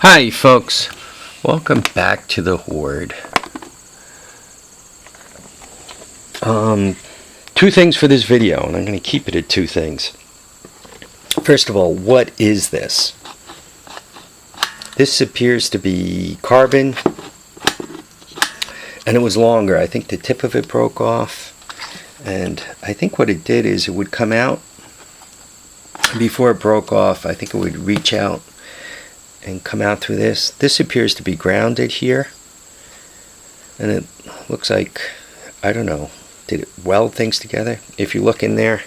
Hi folks, welcome back to the Horde. Two things for this video, and I'm going to keep it at two things. First of all, what is this? This appears to be carbon, and it was longer. I think the tip of it broke off, and I think what it did is it would come out. Before it broke off, I think it would reach out and come out through this. This appears to be grounded here, and it looks like, I don't know, did it weld things together? If you look in there,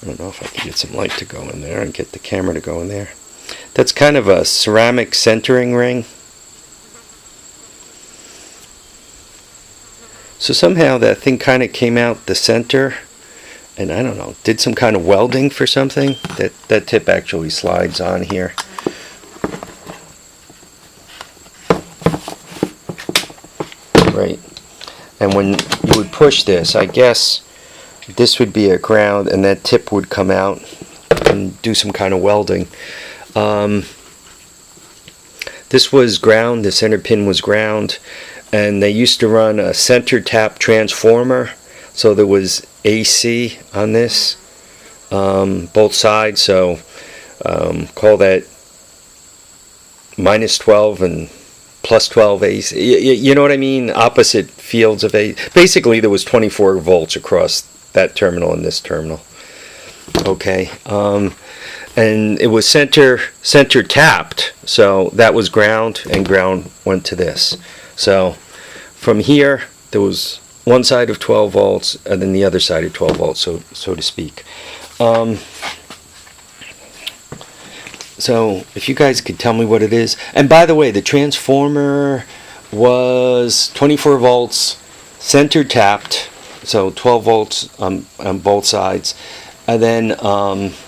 I don't know if I can get some light to go in there and get the camera to go in there. That's kind of a ceramic centering ring. So somehow that thing kind of came out the center, and I don't know, did some kind of welding for something. That tip actually slides on here. Right, and when you would push this, I guess this would be a ground, and that tip would come out and do some kind of welding. This was ground, the center pin was ground, and they used to run a center tap transformer, so there was AC on this, both sides, so call that minus 12 and plus 12 AC. You know what I mean? Opposite fields of AC. Basically, there was 24 volts across that terminal and this terminal. Okay. And it was center tapped, so that was ground, and ground went to this. So from here, there was one side of 12 volts, and then the other side of 12 volts, so to speak. So if you guys could tell me what it is. And by the way, the transformer was 24 volts, center tapped, so 12 volts on both sides, and then of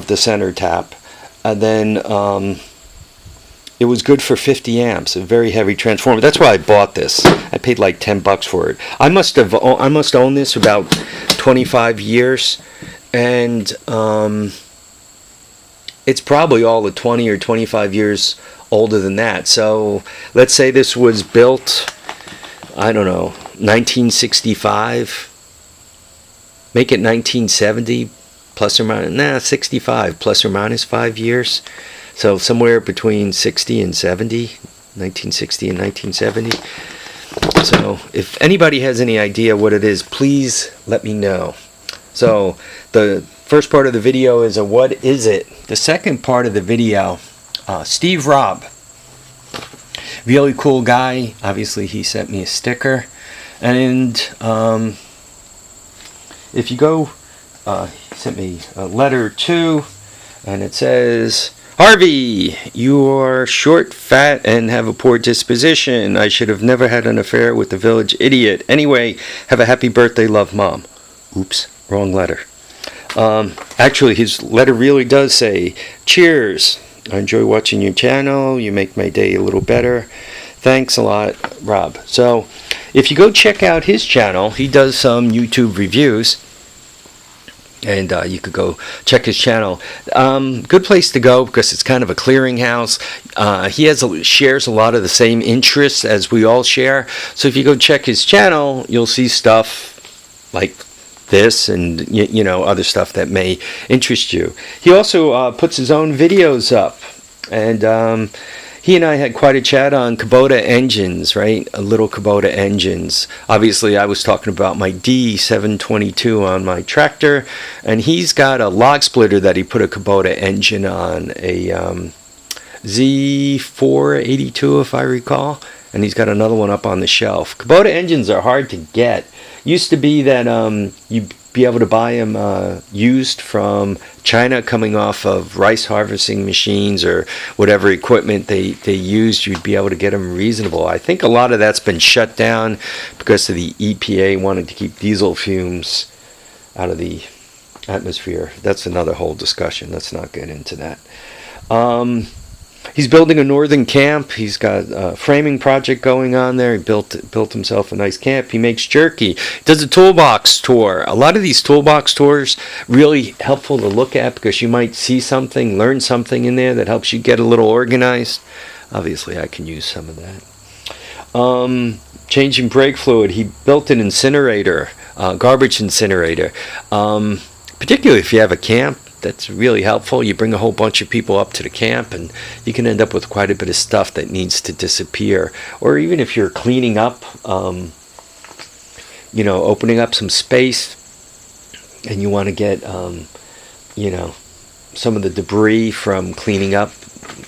the center tap, and then it was good for 50 amps, a very heavy transformer. That's why I bought this. I paid like $10 for it. I must own this about 25 years, and it's probably all of 20 or 25 years older than that. So let's say this was built, I don't know, 1965. Make it 1970 plus or minus, 65 plus or minus 5 years. So somewhere between 60 and 70, 1960 and 1970. So if anybody has any idea what it is, please let me know. So the first part of the video is a what is it? The second part of the video, Steve Robb, really cool guy. Obviously he sent me a sticker, and if you go, he sent me a letter too, and it says, Harvey, you are short, fat, and have a poor disposition. I should have never had an affair with the village idiot. Anyway, have a happy birthday, love, Mom. Oops, wrong letter. Actually, his letter really does say, cheers. I enjoy watching your channel. You make my day a little better. Thanks a lot, Rob. So, if you go check out his channel, he does some YouTube reviews, and you could go check his channel. Good place to go because it's kind of a clearinghouse. He shares a lot of the same interests as we all share. So if you go check his channel, you'll see stuff like this and you know, other stuff that may interest you. He also puts his own videos up, and he and I had quite a chat on Kubota engines, right? Little Kubota engines. Obviously, I was talking about my D722 on my tractor, and he's got a log splitter that he put a Kubota engine on, a Z482 if I recall, and he's got another one up on the shelf. Kubota engines are hard to get. Used to be that you'd be able to buy them used from China, coming off of rice harvesting machines or whatever equipment they used. You'd be able to get them reasonable. I think a lot of that's been shut down because of the EPA wanting to keep diesel fumes out of the atmosphere. That's another whole discussion. Let's not get into that. He's building a northern camp. He's got a framing project going on there. He built himself a nice camp. He makes jerky. He does a toolbox tour. A lot of these toolbox tours really helpful to look at because you might see something, learn something in there that helps you get a little organized. Obviously, I can use some of that. Changing brake fluid. He built an incinerator, garbage incinerator. Particularly if you have a camp. That's really helpful. You bring a whole bunch of people up to the camp and you can end up with quite a bit of stuff that needs to disappear. Or even if you're cleaning up, opening up some space and you want to get, some of the debris from cleaning up,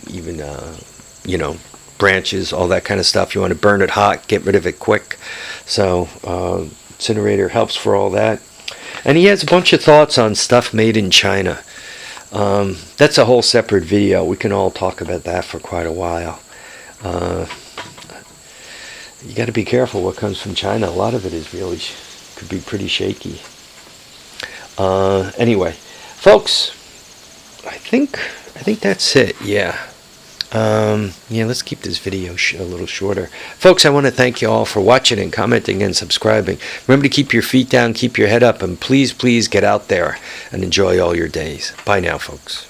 even, branches, all that kind of stuff. You want to burn it hot, get rid of it quick. So incinerator helps for all that. And he has a bunch of thoughts on stuff made in China. That's a whole separate video. We can all talk about that for quite a while. You got to be careful what comes from China. A lot of it is really could be pretty shaky. Anyway, folks, I think that's it. Yeah. Let's keep this video a little shorter. Folks, I want to thank you all for watching and commenting and subscribing. Remember to keep your feet down, keep your head up, and please, please get out there and enjoy all your days. Bye now, folks.